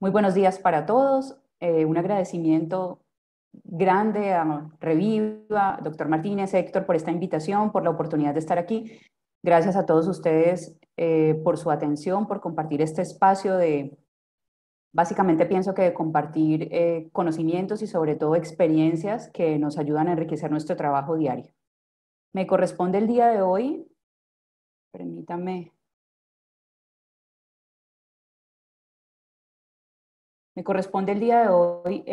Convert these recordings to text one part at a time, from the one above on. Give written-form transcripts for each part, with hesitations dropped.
Muy buenos días para todos. Un agradecimiento grande a Reviva, doctor Martínez, Héctor, por esta invitación, por la oportunidad de estar aquí. Gracias a todos ustedes por su atención, por compartir este espacio básicamente pienso que de compartir conocimientos y sobre todo experiencias que nos ayudan a enriquecer nuestro trabajo diario. Me corresponde el día de hoy, permítanme. Me corresponde el día de hoy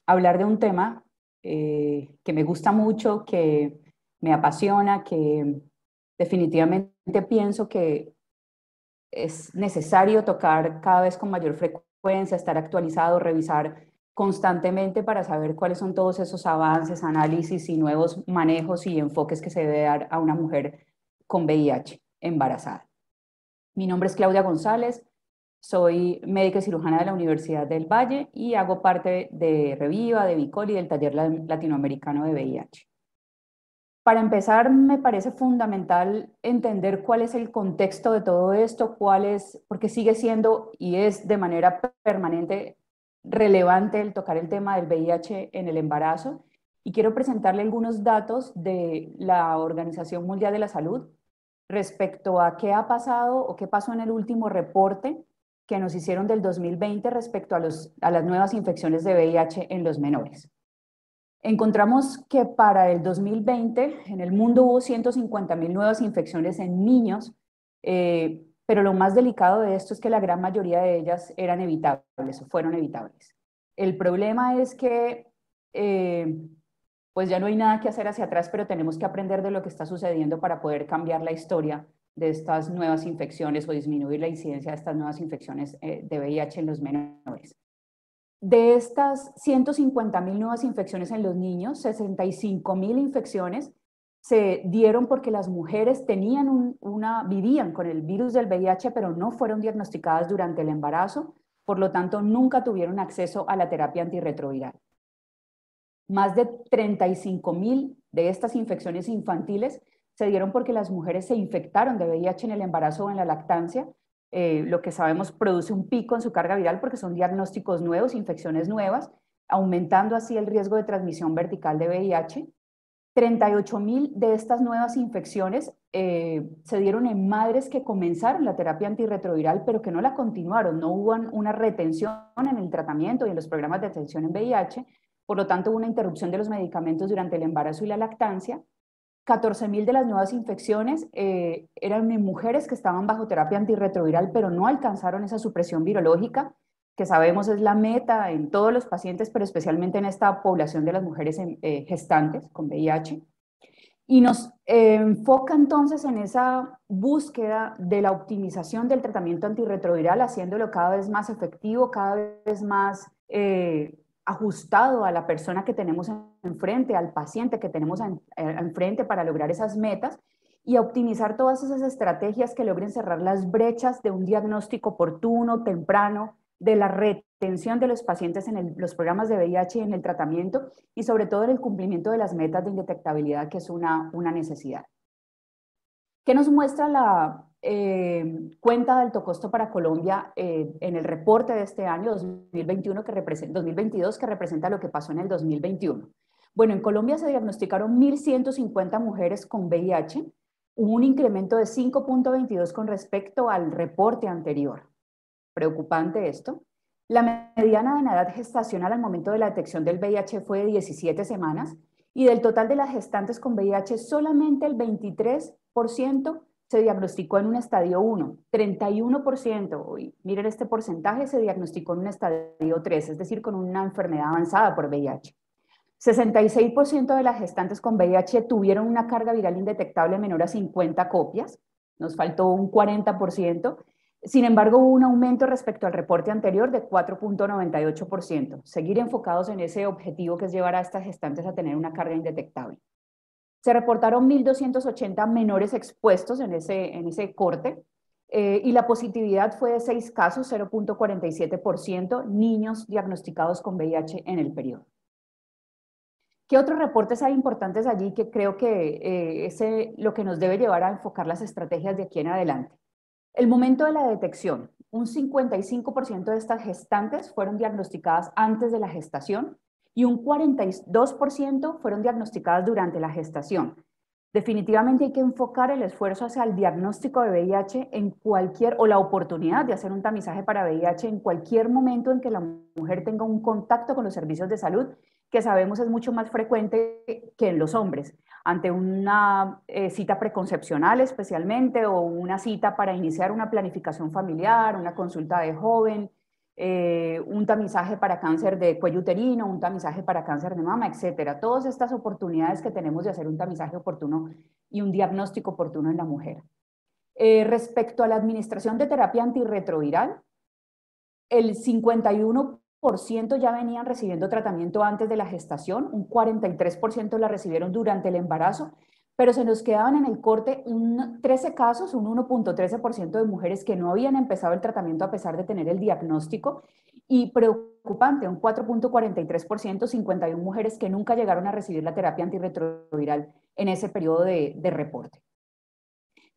hablar de un tema que me gusta mucho, que me apasiona, que definitivamente pienso que es necesario tocar cada vez con mayor frecuencia, estar actualizado, revisar constantemente para saber cuáles son todos esos avances, análisis y nuevos manejos y enfoques que se debe dar a una mujer con VIH embarazada. Mi nombre es Claudia González. Soy médica y cirujana de la Universidad del Valle y hago parte de Reviva, de Vicol y del Taller Latinoamericano de VIH. Para empezar, me parece fundamental entender cuál es el contexto de todo esto, porque sigue siendo y es de manera permanente relevante el tocar el tema del VIH en el embarazo. Y quiero presentarle algunos datos de la Organización Mundial de la Salud respecto a qué ha pasado o qué pasó en el último reporte que nos hicieron del 2020 respecto a las nuevas infecciones de VIH en los menores. Encontramos que para el 2020 en el mundo hubo 150.000 nuevas infecciones en niños, pero lo más delicado de esto es que la gran mayoría de ellas eran evitables o fueron evitables. El problema es que pues ya no hay nada que hacer hacia atrás, pero tenemos que aprender de lo que está sucediendo para poder cambiar la historia de estas nuevas infecciones o disminuir la incidencia de estas nuevas infecciones de VIH en los menores. De estas 150.000 nuevas infecciones en los niños, 65.000 infecciones se dieron porque las mujeres vivían con el virus del VIH, pero no fueron diagnosticadas durante el embarazo, por lo tanto nunca tuvieron acceso a la terapia antirretroviral. Más de 35.000 de estas infecciones infantiles se dieron porque las mujeres se infectaron de VIH en el embarazo o en la lactancia. Lo que sabemos produce un pico en su carga viral porque son diagnósticos nuevos, infecciones nuevas, aumentando así el riesgo de transmisión vertical de VIH. 38.000 de estas nuevas infecciones se dieron en madres que comenzaron la terapia antirretroviral, pero que no la continuaron, no hubo una retención en el tratamiento y en los programas de atención en VIH, por lo tanto hubo una interrupción de los medicamentos durante el embarazo y la lactancia. 14.000 de las nuevas infecciones eran en mujeres que estaban bajo terapia antirretroviral, pero no alcanzaron esa supresión virológica, que sabemos es la meta en todos los pacientes, pero especialmente en esta población de las mujeres gestantes con VIH. Y nos enfoca entonces en esa búsqueda de la optimización del tratamiento antirretroviral, haciéndolo cada vez más efectivo, cada vez más ajustado a la persona que tenemos enfrente, al paciente que tenemos enfrente para lograr esas metas y a optimizar todas esas estrategias que logren cerrar las brechas de un diagnóstico oportuno, temprano, de la retención de los pacientes en los programas de VIH y en el tratamiento y sobre todo en el cumplimiento de las metas de indetectabilidad, que es una necesidad. ¿Qué nos muestra la cuenta de alto costo para Colombia en el reporte de este año 2022 que representa lo que pasó en el 2021? Bueno, en Colombia se diagnosticaron 1.150 mujeres con VIH, hubo un incremento de 5.22 con respecto al reporte anterior. Preocupante esto. La mediana de edad gestacional al momento de la detección del VIH fue de 17 semanas y del total de las gestantes con VIH solamente el 23% se diagnosticó en un estadio 1, 31%, y miren este porcentaje, se diagnosticó en un estadio 3, es decir, con una enfermedad avanzada por VIH. 66% de las gestantes con VIH tuvieron una carga viral indetectable menor a 50 copias, nos faltó un 40%. Sin embargo, hubo un aumento respecto al reporte anterior de 4.98%. Seguir enfocados en ese objetivo que es llevar a estas gestantes a tener una carga indetectable. Se reportaron 1.280 menores expuestos en ese corte y la positividad fue de 6 casos, 0.47%, niños diagnosticados con VIH en el periodo. ¿Qué otros reportes hay importantes allí que creo que es lo que nos debe llevar a enfocar las estrategias de aquí en adelante? El momento de la detección. un 55% de estas gestantes fueron diagnosticadas antes de la gestación y un 42% fueron diagnosticadas durante la gestación. Definitivamente hay que enfocar el esfuerzo hacia el diagnóstico de VIH en cualquier, o la oportunidad de hacer un tamizaje para VIH en cualquier momento en que la mujer tenga un contacto con los servicios de salud, que sabemos es mucho más frecuente que en los hombres, ante una cita preconcepcional especialmente, o una cita para iniciar una planificación familiar, una consulta de joven, un tamizaje para cáncer de cuello uterino, un tamizaje para cáncer de mama, etcétera. Todas estas oportunidades que tenemos de hacer un tamizaje oportuno y un diagnóstico oportuno en la mujer. Respecto a la administración de terapia antirretroviral, el 51% ya venían recibiendo tratamiento antes de la gestación, un 43% la recibieron durante el embarazo, pero se nos quedaban en el corte 13 casos, un 1.13% de mujeres que no habían empezado el tratamiento a pesar de tener el diagnóstico, y preocupante, un 4.43%, 51 mujeres que nunca llegaron a recibir la terapia antirretroviral en ese periodo de reporte.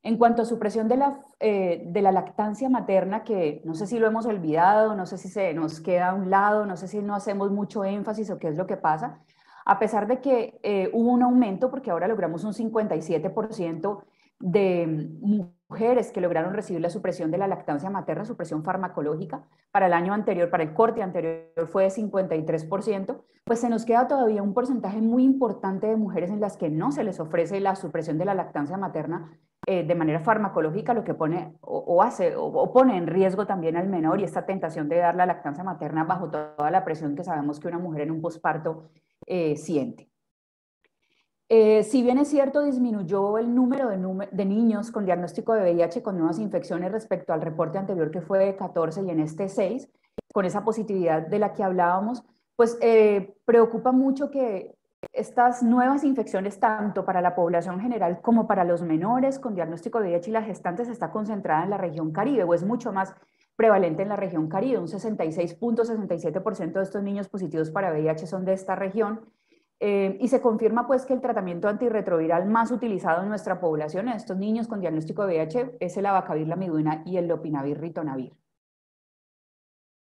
En cuanto a supresión de la lactancia materna, que no sé si lo hemos olvidado, no sé si se nos queda a un lado, no sé si no hacemos mucho énfasis o qué es lo que pasa, a pesar de que hubo un aumento, porque ahora logramos un 57% de mujeres que lograron recibir la supresión de la lactancia materna, supresión farmacológica. Para el año anterior, para el corte anterior fue de 53%, pues se nos queda todavía un porcentaje muy importante de mujeres en las que no se les ofrece la supresión de la lactancia materna de manera farmacológica, lo que pone o pone en riesgo también al menor, y esta tentación de dar la lactancia materna bajo toda la presión que sabemos que una mujer en un posparto siente. Si bien es cierto, disminuyó el número de niños con diagnóstico de VIH con nuevas infecciones respecto al reporte anterior, que fue de 14 y en este 6, con esa positividad de la que hablábamos, pues preocupa mucho que estas nuevas infecciones, tanto para la población general como para los menores con diagnóstico de VIH y las gestantes, está concentrada en la región Caribe, o es mucho más prevalente en la región Caribe. Un 66.67% de estos niños positivos para VIH son de esta región. Y se confirma pues que el tratamiento antirretroviral más utilizado en nuestra población en estos niños con diagnóstico de VIH es el abacavir, lamivudina y el lopinavir, ritonavir.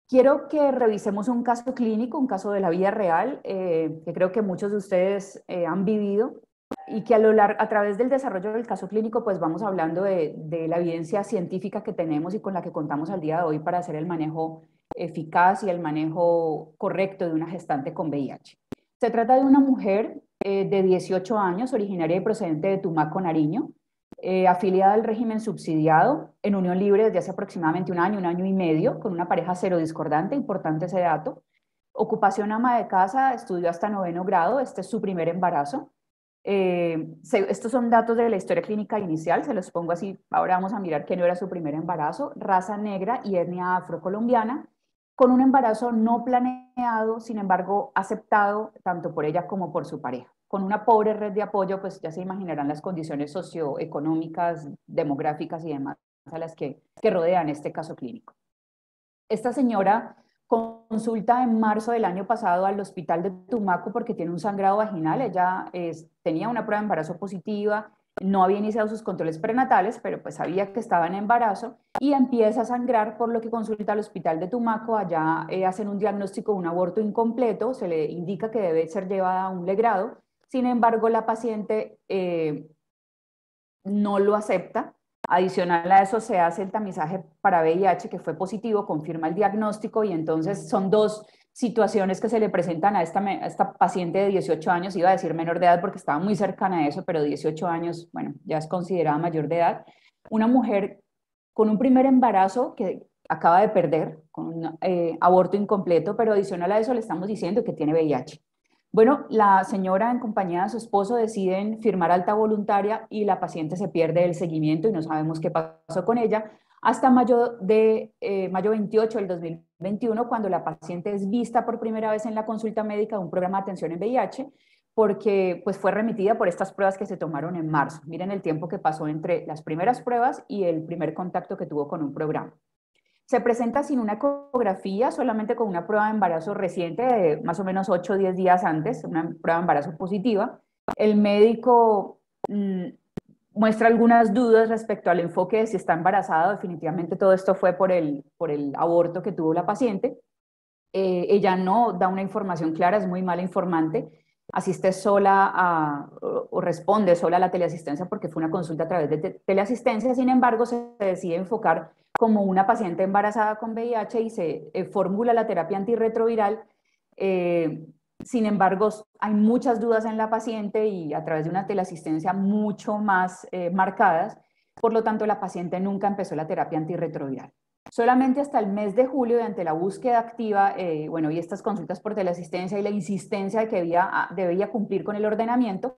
Quiero que revisemos un caso clínico, un caso de la vida real, que creo que muchos de ustedes han vivido, y que a través del desarrollo del caso clínico pues vamos hablando de la evidencia científica que tenemos y con la que contamos al día de hoy para hacer el manejo eficaz y el manejo correcto de una gestante con VIH. Se trata de una mujer de 18 años, originaria y procedente de Tumaco, Nariño, afiliada al régimen subsidiado, en unión libre desde hace aproximadamente un año y medio, con una pareja serodiscordante, importante ese dato. Ocupación ama de casa, estudió hasta 9º grado, este es su primer embarazo. Estos son datos de la historia clínica inicial, se los pongo así, ahora vamos a mirar que no era su primer embarazo. Raza negra y etnia afrocolombiana, con un embarazo no planeado, sin embargo aceptado tanto por ella como por su pareja. Con una pobre red de apoyo, pues ya se imaginarán las condiciones socioeconómicas, demográficas y demás a las que rodean este caso clínico. Esta señora consulta en marzo del año pasado al hospital de Tumaco porque tiene un sangrado vaginal. Ella tenía una prueba de embarazo positiva, no había iniciado sus controles prenatales, pero pues sabía que estaba en embarazo, y empieza a sangrar, por lo que consulta al hospital de Tumaco. Allá hacen un diagnóstico de un aborto incompleto, se le indica que debe ser llevada a un legrado. Sin embargo, la paciente no lo acepta. Adicional a eso se hace el tamizaje para VIH, que fue positivo, confirma el diagnóstico, y entonces son dos situaciones que se le presentan a esta paciente de 18 años, iba a decir menor de edad porque estaba muy cercana a eso, pero 18 años, bueno, ya es considerada mayor de edad. Una mujer con un primer embarazo que acaba de perder, con un aborto incompleto, pero adicional a eso le estamos diciendo que tiene VIH. Bueno, la señora en compañía de su esposo deciden firmar alta voluntaria y la paciente se pierde el seguimiento y no sabemos qué pasó con ella hasta mayo 28 del 2021, cuando la paciente es vista por primera vez en la consulta médica de un programa de atención en VIH, porque pues fue remitida por estas pruebas que se tomaron en marzo. Miren el tiempo que pasó entre las primeras pruebas y el primer contacto que tuvo con un programa. Se presenta sin una ecografía, solamente con una prueba de embarazo reciente de más o menos 8 o 10 días antes, una prueba de embarazo positiva. El médico muestra algunas dudas respecto al enfoque de si está embarazada. Definitivamente todo esto fue por el aborto que tuvo la paciente. Ella no da una información clara, es muy mala informante, asiste sola o responde sola a la teleasistencia porque fue una consulta a través de teleasistencia. Sin embargo, se decide enfocar como una paciente embarazada con VIH y se formula la terapia antirretroviral. Sin embargo, hay muchas dudas en la paciente y a través de una teleasistencia mucho más marcadas. Por lo tanto, la paciente nunca empezó la terapia antirretroviral. Solamente hasta el mes de julio, ante la búsqueda activa, bueno, y estas consultas por teleasistencia y la insistencia de que debía cumplir con el ordenamiento,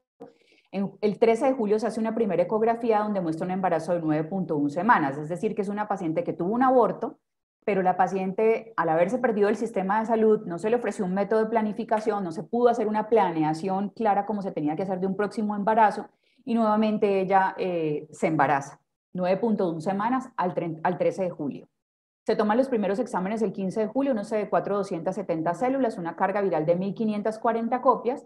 el 13 de julio se hace una primera ecografía donde muestra un embarazo de 9.1 semanas, es decir, que es una paciente que tuvo un aborto, pero la paciente, al haberse perdido el sistema de salud, no se le ofreció un método de planificación, no se pudo hacer una planeación clara como se tenía que hacer de un próximo embarazo, y nuevamente ella se embaraza, 9.1 semanas al 13 de julio. Se toman los primeros exámenes el 15 de julio, uno CD4 270 células, una carga viral de 1540 copias,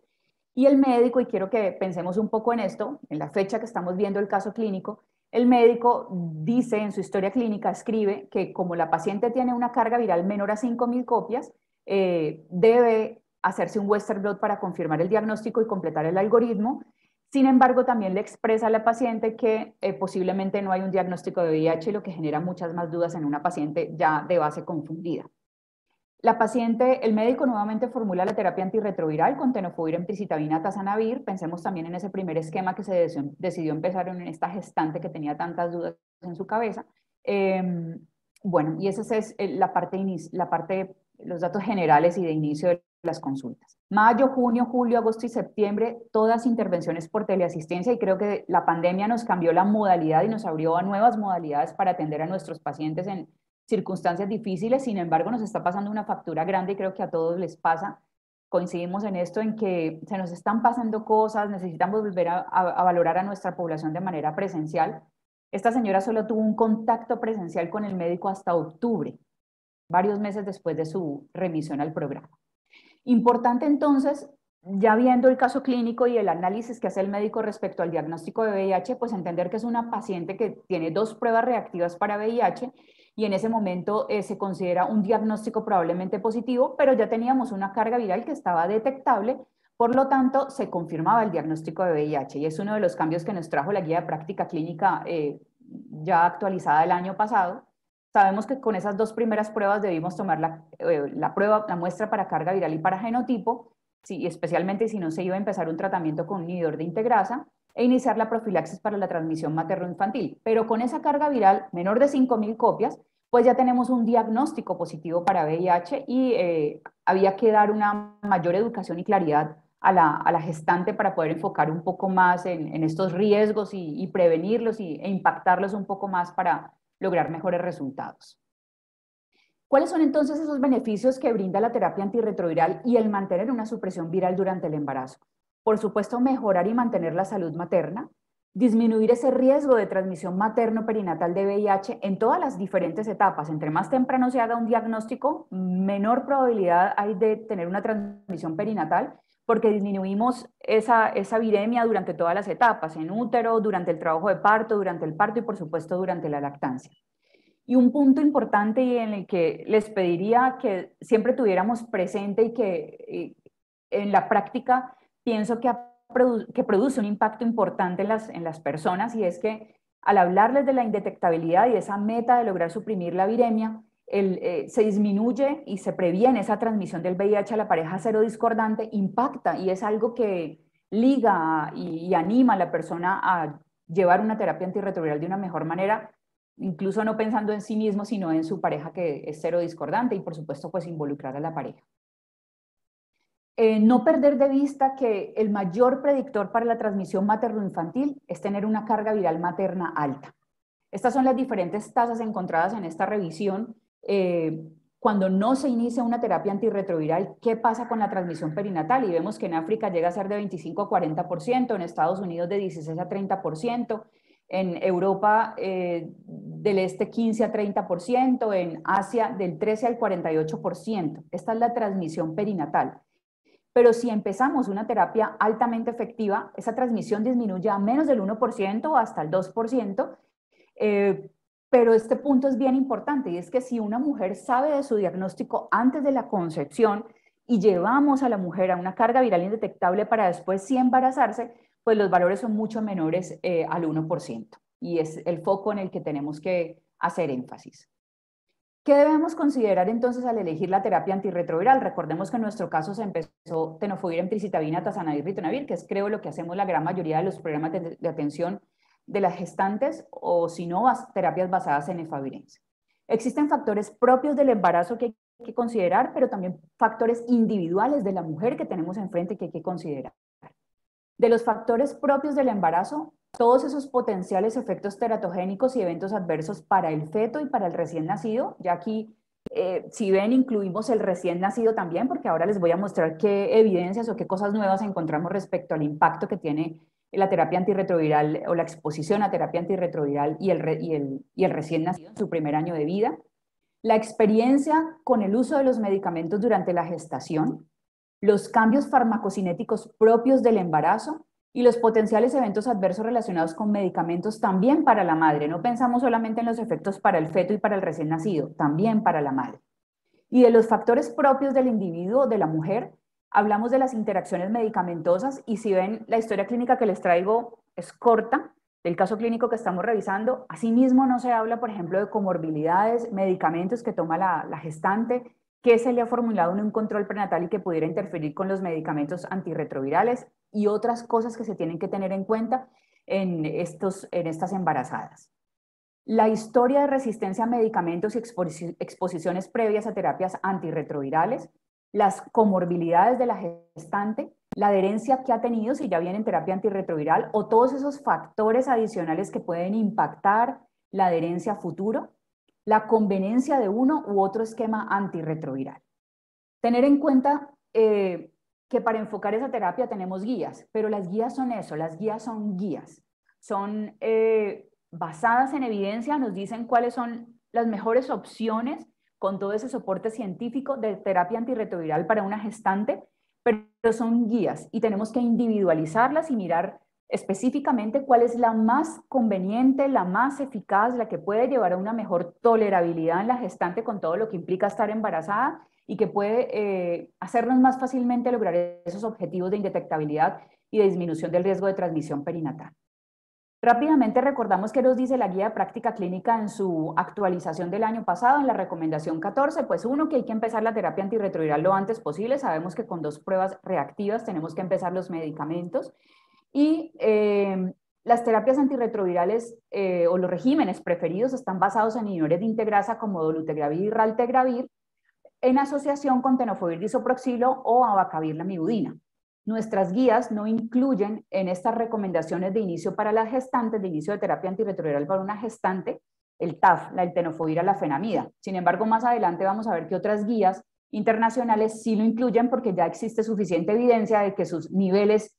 y el médico, y quiero que pensemos un poco en esto, en la fecha que estamos viendo el caso clínico, el médico dice en su historia clínica, escribe que como la paciente tiene una carga viral menor a 5000 copias, debe hacerse un Western blot para confirmar el diagnóstico y completar el algoritmo. Sin embargo, también le expresa a la paciente que posiblemente no hay un diagnóstico de VIH, lo que genera muchas más dudas en una paciente ya de base confundida. La paciente, el médico nuevamente formula la terapia antirretroviral con tenofovir, emtricitabina, tazanavir. Pensemos también en ese primer esquema que se decidió empezar en esta gestante que tenía tantas dudas en su cabeza. Bueno, y esa es la parte, los datos generales y de inicio de las consultas. Mayo, junio, julio, agosto y septiembre, todas intervenciones por teleasistencia, y creo que la pandemia nos cambió la modalidad y nos abrió a nuevas modalidades para atender a nuestros pacientes en circunstancias difíciles. Sin embargo, nos está pasando una factura grande y creo que a todos les pasa. Coincidimos en esto, en que se nos están pasando cosas, necesitamos volver a valorar a nuestra población de manera presencial. Esta señora solo tuvo un contacto presencial con el médico hasta octubre, varios meses después de su remisión al programa. Importante entonces, ya viendo el caso clínico y el análisis que hace el médico respecto al diagnóstico de VIH, pues entender que es una paciente que tiene 2 pruebas reactivas para VIH y en ese momento se considera un diagnóstico probablemente positivo, pero ya teníamos una carga viral que estaba detectable, por lo tanto se confirmaba el diagnóstico de VIH, y es uno de los cambios que nos trajo la guía de práctica clínica ya actualizada el año pasado. Sabemos que con esas 2 primeras pruebas debimos tomar la muestra para carga viral y para genotipo, especialmente si no se iba a empezar un tratamiento con inhibidor de integrasa, e iniciar la profilaxis para la transmisión materno-infantil. Pero con esa carga viral menor de 5000 copias, pues ya tenemos un diagnóstico positivo para VIH y había que dar una mayor educación y claridad a la gestante para poder enfocar un poco más en estos riesgos y prevenirlos e impactarlos un poco más para lograr mejores resultados. ¿Cuáles son entonces esos beneficios que brinda la terapia antirretroviral y el mantener una supresión viral durante el embarazo? Por supuesto, mejorar y mantener la salud materna, disminuir ese riesgo de transmisión materno-perinatal de VIH en todas las diferentes etapas. Entre más temprano se haga un diagnóstico, menor probabilidad hay de tener una transmisión perinatal, porque disminuimos esa viremia durante todas las etapas, en útero, durante el trabajo de parto, durante el parto y por supuesto durante la lactancia. Y un punto importante y en el que les pediría que siempre tuviéramos presente y que en la práctica pienso que produce un impacto importante en las personas, y es que al hablarles de la indetectabilidad y esa meta de lograr suprimir la viremia, se disminuye y se previene esa transmisión del VIH a la pareja serodiscordante, impacta, y es algo que liga y anima a la persona a llevar una terapia antirretroviral de una mejor manera, incluso no pensando en sí mismo, sino en su pareja que es serodiscordante, y por supuesto pues involucrar a la pareja. No perder de vista que el mayor predictor para la transmisión materno-infantil es tener una carga viral materna alta. Estas son las diferentes tasas encontradas en esta revisión. Cuando no se inicia una terapia antirretroviral, ¿qué pasa con la transmisión perinatal? Y vemos que en África llega a ser de 25 a 40%, en Estados Unidos de 16 a 30%, en Europa del este 15 a 30%, en Asia del 13 al 48%. Esta es la transmisión perinatal. pero si empezamos una terapia altamente efectiva, esa transmisión disminuye a menos del 1% o hasta el 2%, pero este punto es bien importante, y es que si una mujer sabe de su diagnóstico antes de la concepción y llevamos a la mujer a una carga viral indetectable para después sí embarazarse, pues los valores son mucho menores al 1%, y es el foco en el que tenemos que hacer énfasis. ¿Qué debemos considerar entonces al elegir la terapia antirretroviral? Recordemos que en nuestro caso se empezó tenofovir, emtricitabina, tazanavir, ritonavir, que es creo lo que hacemos la gran mayoría de los programas de atención de las gestantes, o si no, terapias basadas en efavirenz. Existen factores propios del embarazo que hay que considerar, pero también factores individuales de la mujer que tenemos enfrente que hay que considerar. De los factores propios del embarazo, todos esos potenciales efectos teratogénicos y eventos adversos para el feto y para el recién nacido. Ya aquí, si ven, incluimos el recién nacido también, porque ahora les voy a mostrar qué evidencias o qué cosas nuevas encontramos respecto al impacto que tiene la terapia antirretroviral o la exposición a terapia antirretroviral y el recién nacido en su primer año de vida. La experiencia con el uso de los medicamentos durante la gestación, los cambios farmacocinéticos propios del embarazo y los potenciales eventos adversos relacionados con medicamentos también para la madre. No pensamos solamente en los efectos para el feto y para el recién nacido, también para la madre. Y de los factores propios del individuo, de la mujer, hablamos de las interacciones medicamentosas, y si ven, la historia clínica que les traigo es corta, del caso clínico que estamos revisando. Asimismo, no se habla, por ejemplo, de comorbilidades, medicamentos que toma la gestante, que se le ha formulado en un control prenatal y que pudiera interferir con los medicamentos antirretrovirales, y otras cosas que se tienen que tener en cuenta en estas embarazadas. La historia de resistencia a medicamentos y exposiciones previas a terapias antirretrovirales, las comorbilidades de la gestante, la adherencia que ha tenido si ya viene en terapia antirretroviral, o todos esos factores adicionales que pueden impactar la adherencia a futuro, la conveniencia de uno u otro esquema antirretroviral. Tener en cuenta que para enfocar esa terapia tenemos guías, pero las guías son eso, las guías son guías. Son basadas en evidencia, nos dicen cuáles son las mejores opciones con todo ese soporte científico de terapia antirretroviral para una gestante, pero son guías y tenemos que individualizarlas y mirar específicamente cuál es la más conveniente, la más eficaz, la que puede llevar a una mejor tolerabilidad en la gestante con todo lo que implica estar embarazada, y que puede hacernos más fácilmente lograr esos objetivos de indetectabilidad y de disminución del riesgo de transmisión perinatal. Rápidamente recordamos que nos dice la guía de práctica clínica en su actualización del año pasado, en la recomendación 14, pues uno, que hay que empezar la terapia antirretroviral lo antes posible. Sabemos que con 2 pruebas reactivas tenemos que empezar los medicamentos, y las terapias antirretrovirales o los regímenes preferidos están basados en inhibidores de integrasa como dolutegravir y raltegravir, en asociación con tenofovir disoproxilo o abacavir lamivudina. Nuestras guías no incluyen en estas recomendaciones de inicio para las gestantes, de inicio de terapia antirretroviral para una gestante, el TAF, el tenofovir alafenamida. Sin embargo, más adelante vamos a ver que otras guías internacionales sí lo incluyen, porque ya existe suficiente evidencia de que sus niveles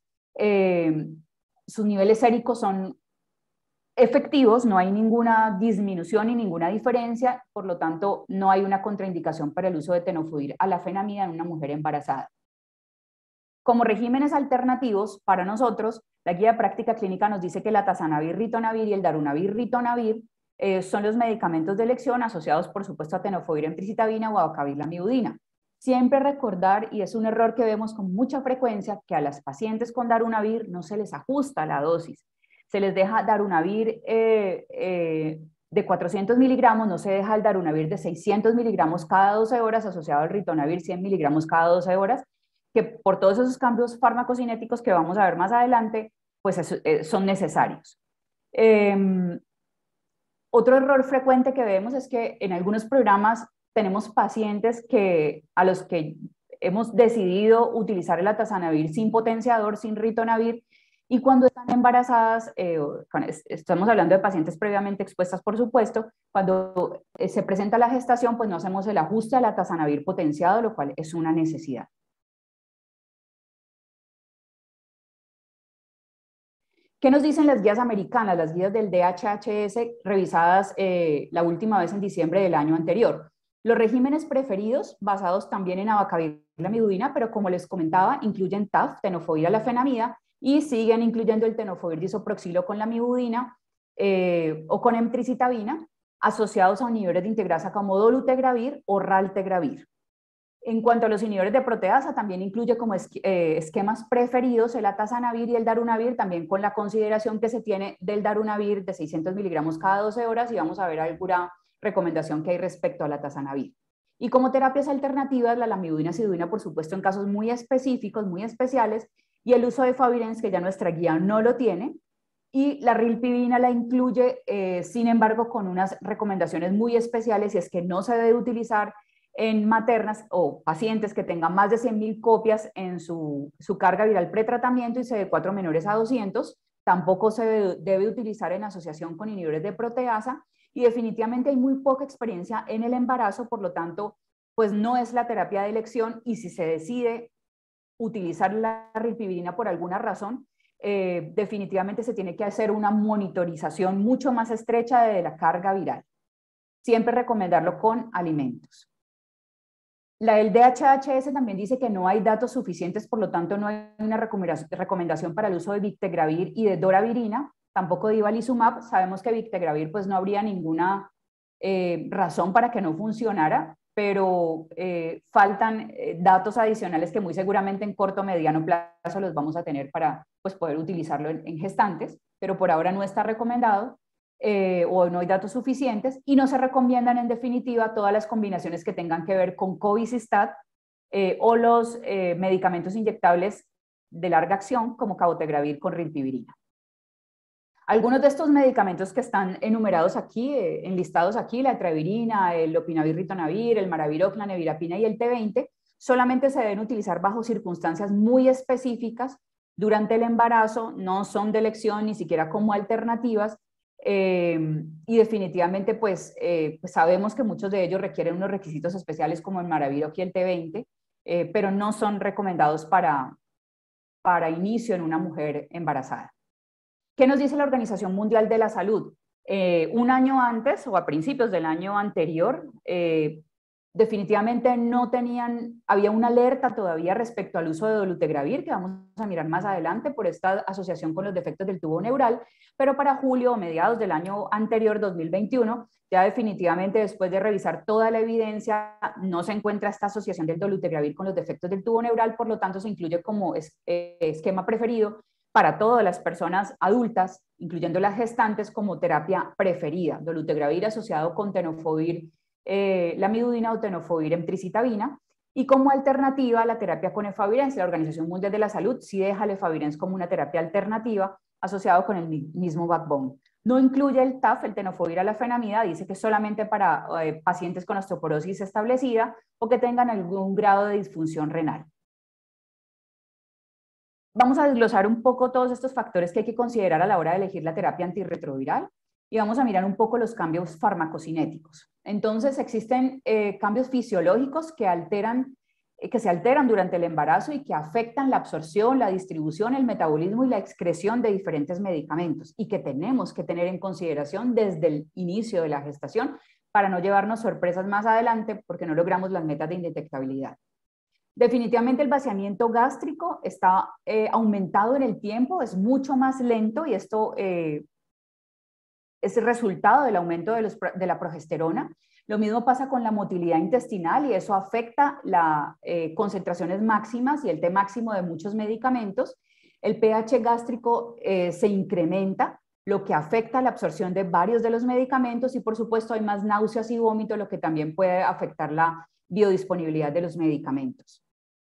séricos son efectivos, no hay ninguna disminución ni ninguna diferencia, por lo tanto no hay una contraindicación para el uso de tenofovir alafenamida en una mujer embarazada. Como regímenes alternativos, para nosotros, la guía de práctica clínica nos dice que la tazanavir, ritonavir y el darunavir, ritonavir son los medicamentos de elección asociados, por supuesto, a tenofovir, emtricitabina o abacavir, lamivudina. Siempre recordar, y es un error que vemos con mucha frecuencia, que a las pacientes con darunavir no se les ajusta la dosis. Se les deja darunavir de 400 miligramos, no se deja el darunavir de 600 miligramos cada 12 horas, asociado al ritonavir 100 miligramos cada 12 horas, que por todos esos cambios farmacocinéticos que vamos a ver más adelante, pues son necesarios. Otro error frecuente que vemos es que en algunos programas tenemos pacientes a los que hemos decidido utilizar el atazanavir sin potenciador, sin ritonavir, y cuando están embarazadas, estamos hablando de pacientes previamente expuestas, por supuesto, cuando se presenta la gestación, pues no hacemos el ajuste al atazanavir potenciado, lo cual es una necesidad. ¿Qué nos dicen las guías americanas, las guías del DHHS revisadas la última vez en diciembre del año anterior? Los regímenes preferidos, basados también en abacavir-lamivudina, pero como les comentaba, incluyen TAF, tenofovir alafenamida, y siguen incluyendo el tenofovir disoproxilo con lamivudina o con emtricitabina, asociados a inhibidores de integrasa como dolutegravir o raltegravir. En cuanto a los inhibidores de proteasa, también incluye como esquemas preferidos el atazanavir y el darunavir, también con la consideración que se tiene del darunavir de 600 miligramos cada 12 horas, y vamos a ver alguna recomendación que hay respecto al atazanavir. Y como terapias alternativas, la lamivudina acidudina, por supuesto, en casos muy específicos, muy especiales, y el uso de Favirenz, que ya nuestra guía no lo tiene, y la rilpidina la incluye, sin embargo, con unas recomendaciones muy especiales, y es que no se debe utilizar en maternas o pacientes que tengan más de 100.000 copias en su carga viral pretratamiento y CD4 menores a 200, tampoco se debe utilizar en asociación con inhibidores de proteasa, y definitivamente hay muy poca experiencia en el embarazo, por lo tanto, pues no es la terapia de elección, y si se decide utilizar la rilpivirina por alguna razón, definitivamente se tiene que hacer una monitorización mucho más estrecha de la carga viral. Siempre recomendarlo con alimentos. El DHHS también dice que no hay datos suficientes, por lo tanto no hay una recomendación para el uso de Victegravir y de Doravirina, tampoco de Ivalizumab. Sabemos que Victegravir pues no habría ninguna razón para que no funcionara, pero faltan datos adicionales que muy seguramente en corto o mediano plazo los vamos a tener para pues, poder utilizarlo en gestantes, pero por ahora no está recomendado. O no hay datos suficientes, y no se recomiendan en definitiva todas las combinaciones que tengan que ver con cobicistat o los medicamentos inyectables de larga acción como cabotegravir con rilpivirina. Algunos de estos medicamentos que están enumerados aquí, enlistados aquí, la etravirina, el lopinavir ritonavir, el maraviroc, la nevirapina y el T20, solamente se deben utilizar bajo circunstancias muy específicas durante el embarazo, no son de elección ni siquiera como alternativas. Y definitivamente pues sabemos que muchos de ellos requieren unos requisitos especiales como el maraviroc y el T20, pero no son recomendados para inicio en una mujer embarazada. ¿Qué nos dice la Organización Mundial de la Salud? Un año antes o a principios del año anterior, definitivamente había una alerta todavía respecto al uso de dolutegravir, que vamos a mirar más adelante por esta asociación con los defectos del tubo neural, pero para julio o mediados del año anterior, 2021, ya definitivamente después de revisar toda la evidencia, no se encuentra esta asociación del dolutegravir con los defectos del tubo neural, por lo tanto se incluye como esquema preferido para todas las personas adultas, incluyendo las gestantes, como terapia preferida, dolutegravir asociado con tenofovir lamivudina o tenofovir emtricitabina, y como alternativa la terapia con efavirenz. La Organización Mundial de la Salud sí deja el efavirenz como una terapia alternativa asociado con el mismo backbone. No incluye el TAF, el tenofovir alafenamida, dice que es solamente para pacientes con osteoporosis establecida o que tengan algún grado de disfunción renal. Vamos a desglosar un poco todos estos factores que hay que considerar a la hora de elegir la terapia antirretroviral, y vamos a mirar un poco los cambios farmacocinéticos. Entonces existen cambios fisiológicos que se alteran durante el embarazo y que afectan la absorción, la distribución, el metabolismo y la excreción de diferentes medicamentos, y que tenemos que tener en consideración desde el inicio de la gestación para no llevarnos sorpresas más adelante porque no logramos las metas de indetectabilidad. Definitivamente el vaciamiento gástrico está aumentado en el tiempo, es mucho más lento, y esto es el resultado del aumento de la progesterona. Lo mismo pasa con la motilidad intestinal, y eso afecta las concentraciones máximas y el T máximo de muchos medicamentos. El pH gástrico se incrementa, lo que afecta la absorción de varios de los medicamentos, y por supuesto hay más náuseas y vómito, lo que también puede afectar la biodisponibilidad de los medicamentos.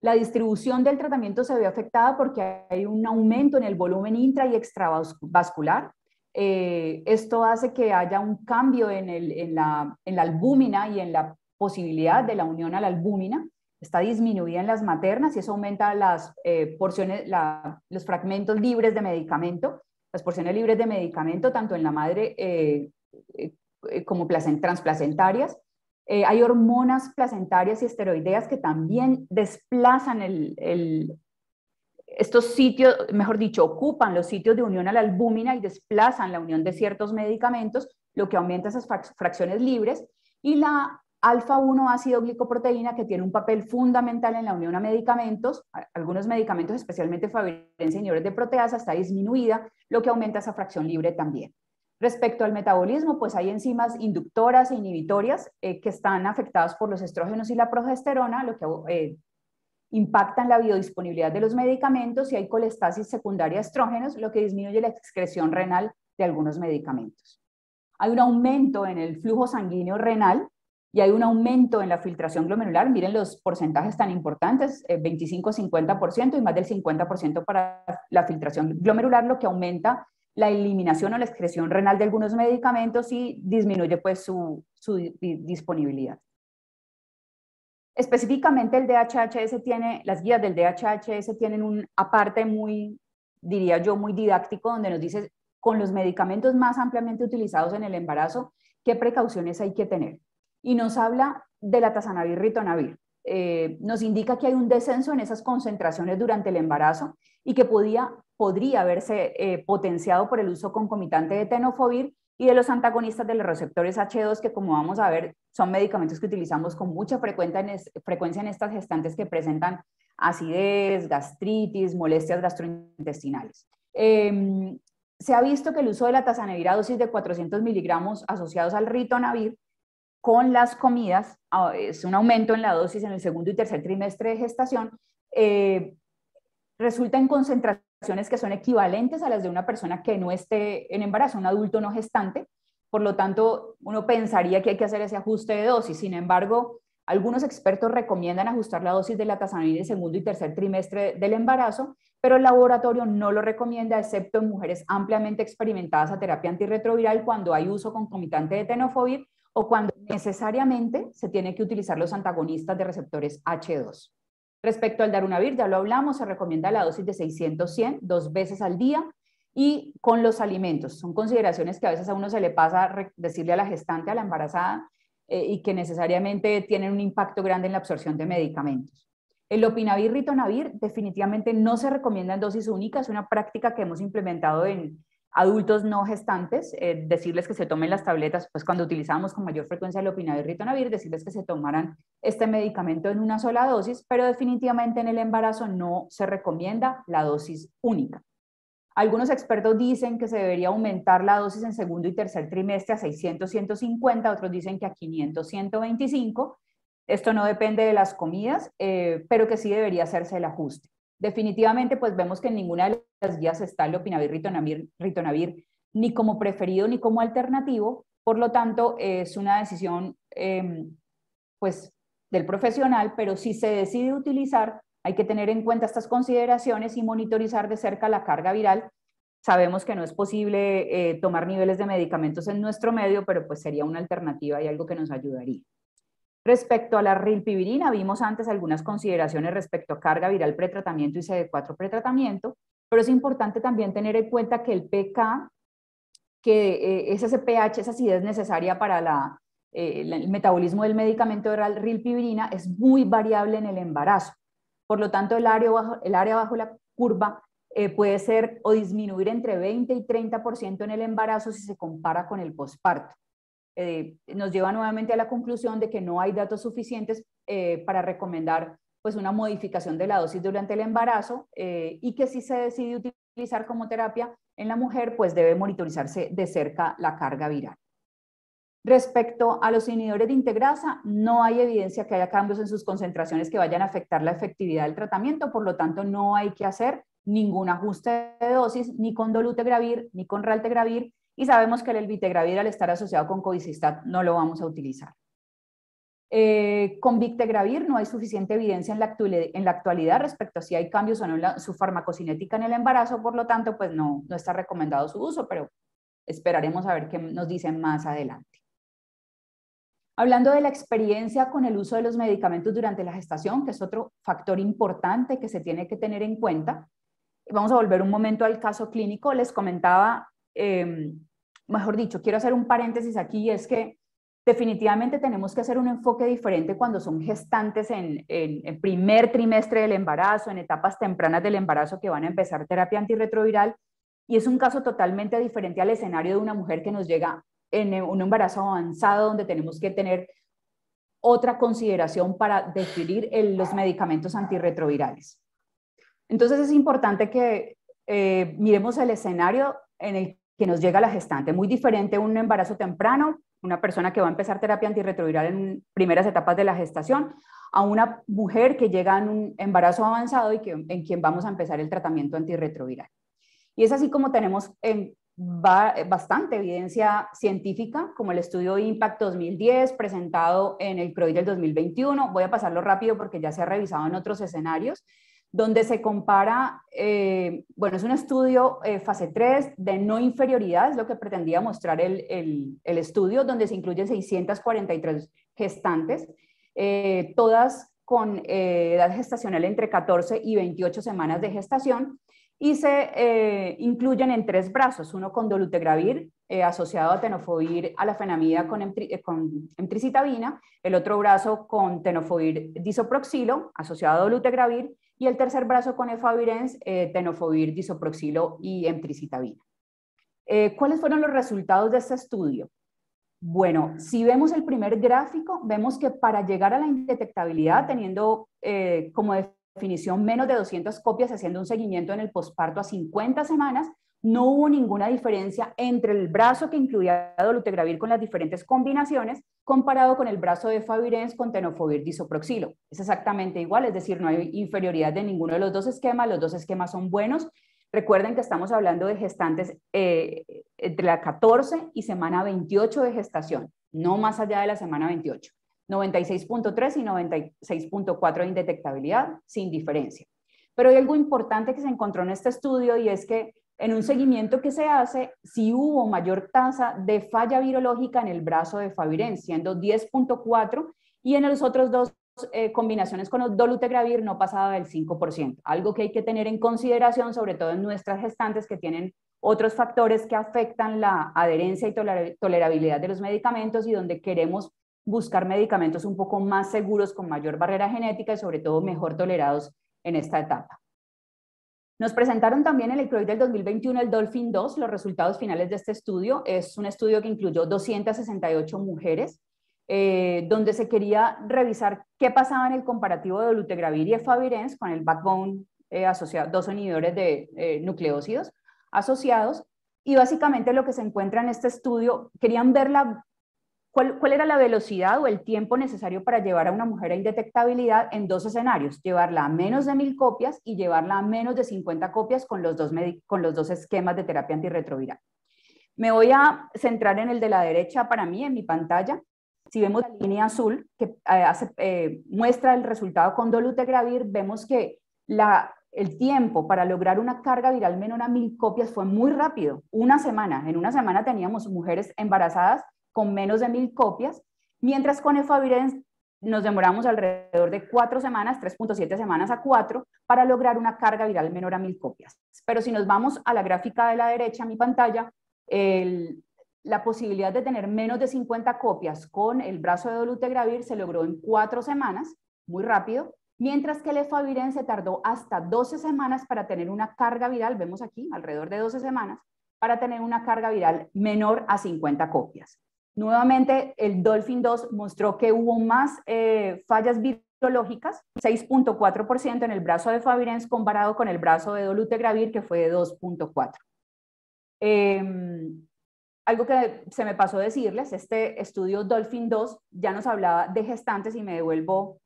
La distribución del tratamiento se ve afectada porque hay un aumento en el volumen intra y extravascular. Esto hace que haya un cambio en la albúmina y en la posibilidad de la unión a la albúmina. Está disminuida en las maternas, y eso aumenta las porciones, los fragmentos libres de medicamento, las porciones libres de medicamento tanto en la madre como transplacentarias. Hay hormonas placentarias y esteroideas que también desplazan estos sitios, mejor dicho, ocupan los sitios de unión a la albúmina y desplazan la unión de ciertos medicamentos, lo que aumenta esas fracciones libres. Y la alfa-1 ácido glicoproteína, que tiene un papel fundamental en la unión a medicamentos. Algunos medicamentos, especialmente favorecen inhibidores de proteasa, está disminuida, lo que aumenta esa fracción libre también. Respecto al metabolismo, pues hay enzimas inductoras e inhibitorias que están afectadas por los estrógenos y la progesterona, lo que impactan la biodisponibilidad de los medicamentos, y hay colestasis secundaria a estrógenos, lo que disminuye la excreción renal de algunos medicamentos. Hay un aumento en el flujo sanguíneo renal y hay un aumento en la filtración glomerular. Miren los porcentajes tan importantes, 25-50% y más del 50% para la filtración glomerular, lo que aumenta la eliminación o la excreción renal de algunos medicamentos y disminuye pues su disponibilidad. Específicamente el DHHS las guías del DHHS tienen un aparte muy, diría yo, muy didáctico, donde nos dice con los medicamentos más ampliamente utilizados en el embarazo, qué precauciones hay que tener. Y nos habla de la tazanavir ritonavir. Nos indica que hay un descenso en esas concentraciones durante el embarazo y que podría verse potenciado por el uso concomitante de tenofovir y de los antagonistas de los receptores H2, que como vamos a ver son medicamentos que utilizamos con mucha frecuencia en estas gestantes que presentan acidez, gastritis, molestias gastrointestinales. Se ha visto que el uso de la tazanavir a dosis de 400 miligramos asociados al ritonavir con las comidas, es un aumento en la dosis en el segundo y tercer trimestre de gestación, resulta en concentraciones que son equivalentes a las de una persona que no esté en embarazo, un adulto no gestante. Por lo tanto, uno pensaría que hay que hacer ese ajuste de dosis. Sin embargo, algunos expertos recomiendan ajustar la dosis de la tazanavir en segundo y tercer trimestre del embarazo, pero el laboratorio no lo recomienda, excepto en mujeres ampliamente experimentadas a terapia antirretroviral, cuando hay uso concomitante de tenofovir o cuando necesariamente se tiene que utilizar los antagonistas de receptores H2. Respecto al darunavir, ya lo hablamos, se recomienda la dosis de 600-100 2 veces al día, y con los alimentos. Son consideraciones que a veces a uno se le pasa decirle a la gestante, a la embarazada, y que necesariamente tienen un impacto grande en la absorción de medicamentos. El lopinavir, ritonavir, definitivamente no se recomienda en dosis única, es una práctica que hemos implementado en adultos no gestantes, decirles que se tomen las tabletas, pues cuando utilizábamos con mayor frecuencia el lopinavir, ritonavir, decirles que se tomaran este medicamento en una sola dosis, pero definitivamente en el embarazo no se recomienda la dosis única. Algunos expertos dicen que se debería aumentar la dosis en segundo y tercer trimestre a 600-150, otros dicen que a 500-125. Esto no depende de las comidas, pero que sí debería hacerse el ajuste. Definitivamente, pues vemos que en ninguna de las guías está el lopinavir, ritonavir ni como preferido ni como alternativo. Por lo tanto, es una decisión pues, del profesional, pero si se decide utilizar, hay que tener en cuenta estas consideraciones y monitorizar de cerca la carga viral. Sabemos que no es posible tomar niveles de medicamentos en nuestro medio, pero pues sería una alternativa y algo que nos ayudaría. Respecto a la rilpivirina, vimos antes algunas consideraciones respecto a carga viral pretratamiento y CD4 pretratamiento, pero es importante también tener en cuenta que el pK, que es ese pH, esa acidez necesaria para el metabolismo del medicamento de rilpivirina, es muy variable en el embarazo. Por lo tanto, el área bajo la curva puede ser o disminuir entre 20 y 30% en el embarazo si se compara con el posparto. Nos lleva nuevamente a la conclusión de que no hay datos suficientes para recomendar pues, una modificación de la dosis durante el embarazo y que si se decide utilizar como terapia en la mujer, pues debe monitorizarse de cerca la carga viral. Respecto a los inhibidores de integrasa, no hay evidencia que haya cambios en sus concentraciones que vayan a afectar la efectividad del tratamiento, por lo tanto no hay que hacer ningún ajuste de dosis, ni con dolutegravir, ni con raltegravir, y sabemos que el elvitegravir, al estar asociado con cobicistat, no lo vamos a utilizar. Con victegravir no hay suficiente evidencia en la actualidad respecto a si hay cambios o no en su farmacocinética en el embarazo, por lo tanto, pues no está recomendado su uso, pero esperaremos a ver qué nos dicen más adelante. Hablando de la experiencia con el uso de los medicamentos durante la gestación, que es otro factor importante que se tiene que tener en cuenta, vamos a volver un momento al caso clínico. Les comentaba, mejor dicho, quiero hacer un paréntesis aquí, y es que definitivamente tenemos que hacer un enfoque diferente cuando son gestantes en el primer trimestre del embarazo, en etapas tempranas del embarazo que van a empezar terapia antirretroviral, y es un caso totalmente diferente al escenario de una mujer que nos llega en un embarazo avanzado, donde tenemos que tener otra consideración para definir los medicamentos antirretrovirales. Entonces es importante que miremos el escenario en el que nos llega la gestante. Muy diferente a un embarazo temprano, una persona que va a empezar terapia antirretroviral en primeras etapas de la gestación, a una mujer que llega en un embarazo avanzado y en quien vamos a empezar el tratamiento antirretroviral. Y es así como tenemos bastante evidencia científica, como el estudio IMPACT 2010, presentado en el CROI del 2021. Voy a pasarlo rápido porque ya se ha revisado en otros escenarios, donde se compara, bueno, es un estudio fase 3 de no inferioridad, es lo que pretendía mostrar el estudio, donde se incluyen 643 gestantes, todas con edad gestacional entre 14 y 28 semanas de gestación, y se incluyen en 3 brazos, uno con dolutegravir asociado a tenofovir alafenamida con emtricitabina, el otro brazo con tenofovir disoproxilo asociado a dolutegravir, y el tercer brazo con efavirenz, tenofovir disoproxilo y emtricitabina. ¿Cuáles fueron los resultados de este estudio? Bueno, si vemos el primer gráfico, vemos que para llegar a la indetectabilidad, teniendo como definición menos de 200 copias, haciendo un seguimiento en el posparto a 50 semanas, no hubo ninguna diferencia entre el brazo que incluía dolutegravir con las diferentes combinaciones comparado con el brazo de efavirenz con tenofovir disoproxilo. Es exactamente igual, es decir, no hay inferioridad de ninguno de los dos esquemas, los dos esquemas son buenos. Recuerden que estamos hablando de gestantes entre la 14 y semana 28 de gestación, no más allá de la semana 28. 96.3 y 96.4 de indetectabilidad, sin diferencia. Pero hay algo importante que se encontró en este estudio, y es que en un seguimiento que se hace, sí hubo mayor tasa de falla virológica en el brazo de efavirenz, siendo 10.4, y en los otros dos combinaciones con dolutegravir no pasaba del 5%, algo que hay que tener en consideración, sobre todo en nuestras gestantes que tienen otros factores que afectan la adherencia y tolerabilidad de los medicamentos, y donde queremos buscar medicamentos un poco más seguros, con mayor barrera genética y sobre todo mejor tolerados en esta etapa. Nos presentaron también en el CROI del 2021 el Dolphin 2, los resultados finales de este estudio. Es un estudio que incluyó 268 mujeres, donde se quería revisar qué pasaba en el comparativo de dolutegravir y efavirenz con el backbone asociado, 2 inhibidores de nucleócidos asociados, y básicamente lo que se encuentra en este estudio, querían ver ¿cuál era la velocidad o el tiempo necesario para llevar a una mujer a indetectabilidad en 2 escenarios? Llevarla a menos de 1000 copias y llevarla a menos de 50 copias con los dos esquemas de terapia antirretroviral. Me voy a centrar en el de la derecha para mí, en mi pantalla. Si vemos la línea azul que muestra el resultado con dolutegravir, vemos que el tiempo para lograr una carga viral menor a 1000 copias fue muy rápido, una semana. En una semana teníamos mujeres embarazadas con menos de 1000 copias, mientras con efavirenz nos demoramos alrededor de 4 semanas, 3.7 semanas a 4, para lograr una carga viral menor a 1000 copias. Pero si nos vamos a la gráfica de la derecha, mi pantalla, la posibilidad de tener menos de 50 copias con el brazo de dolutegravir se logró en 4 semanas, muy rápido, mientras que el efavirenz se tardó hasta 12 semanas para tener una carga viral, vemos aquí, alrededor de 12 semanas, para tener una carga viral menor a 50 copias. Nuevamente, el Dolphin 2 mostró que hubo más fallas virológicas, 6.4% en el brazo de efavirenz comparado con el brazo de dolutegravir, que fue de 2.4%. Algo que se me pasó decirles, este estudio Dolphin 2 ya nos hablaba de gestantes, y me devuelvo